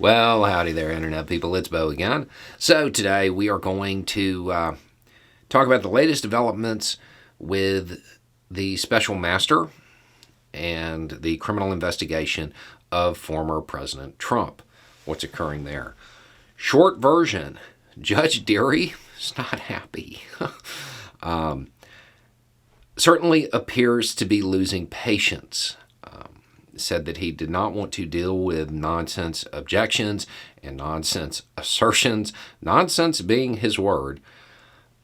Well, howdy there, Internet people. It's Bo again. So, today we are going to talk about the latest developments with the special master and the criminal investigation of former President Trump. What's occurring there? Short version, Judge Deary is not happy. Certainly appears to be losing patience. Said that he did not want to deal with nonsense objections and nonsense assertions, nonsense being his word.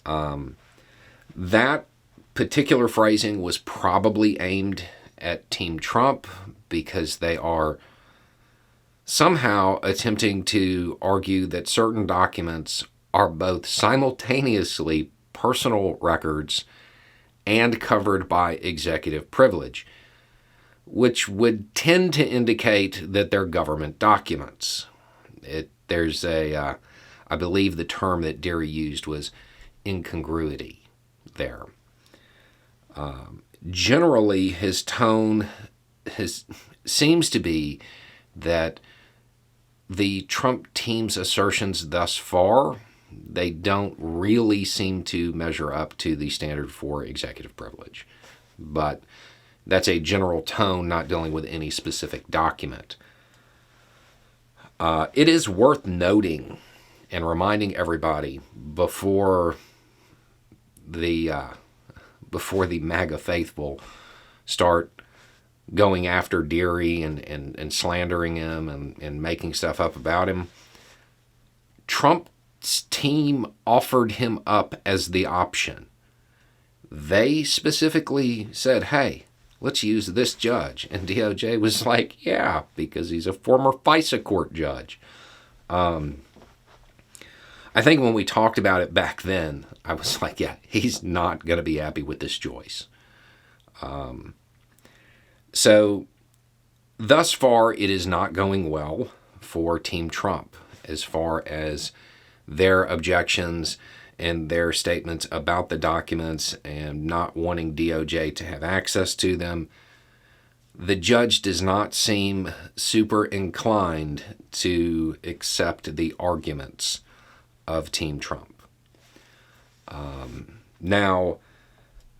That particular phrasing was probably aimed at Team Trump because they are somehow attempting to argue that certain documents are both simultaneously personal records and covered by executive privilege, which would tend to indicate that they're government documents. There's I believe the term that Deary used was incongruity there. Generally, his tone seems to be that the Trump team's assertions thus far, they don't really seem to measure up to the standard for executive privilege. But that's a general tone, not dealing with any specific document. It is worth noting and reminding everybody before the MAGA faithful start going after Deary and slandering him and making stuff up about him. Trump's team offered him up as the option. They specifically said, hey, let's use this judge. And DOJ was like, yeah, because he's a former FISA court judge. I think when we talked about it back then, I was like, yeah, he's not going to be happy with this choice. So thus far, it is not going well for Team Trump as far as their objections and their statements about the documents and not wanting DOJ to have access to them. The judge does not seem super inclined to accept the arguments of Team Trump. Now,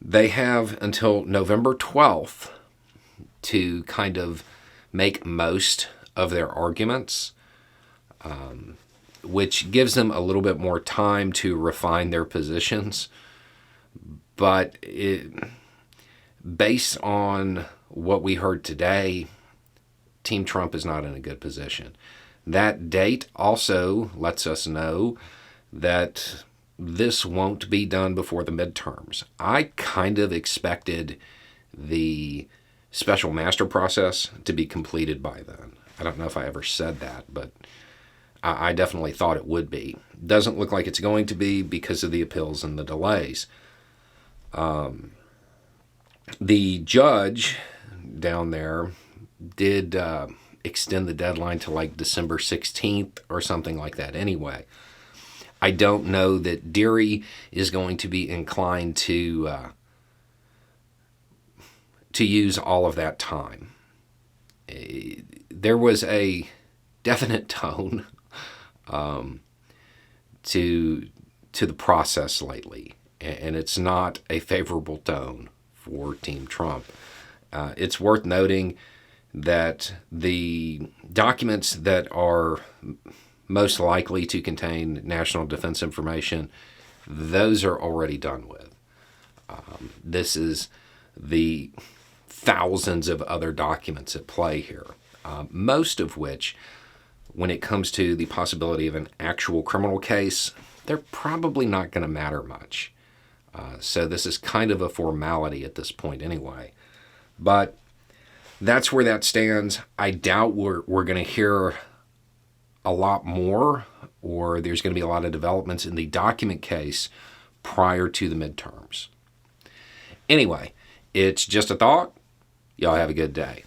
they have until November 12th to kind of make most of their arguments, which gives them a little bit more time to refine their positions. But based on what we heard today, Team Trump is not in a good position. That date also lets us know that this won't be done before the midterms. I kind of expected the special master process to be completed by then. I don't know if I ever said that, but I definitely thought it would be. Doesn't look like it's going to be because of the appeals and the delays. The judge down there did extend the deadline to like December 16th or something like that anyway. I don't know that Deary is going to be inclined to use all of that time. There was a definite tone to the process lately, and it's not a favorable tone for Team Trump. It's worth noting that the documents that are most likely to contain national defense information, those are already done with. This is the thousands of other documents at play here, most of which, when it comes to the possibility of an actual criminal case, they're probably not going to matter much. So this is kind of a formality at this point anyway. But that's where that stands. I doubt we're going to hear a lot more, or there's going to be a lot of developments in the document case prior to the midterms. Anyway, it's just a thought. Y'all have a good day.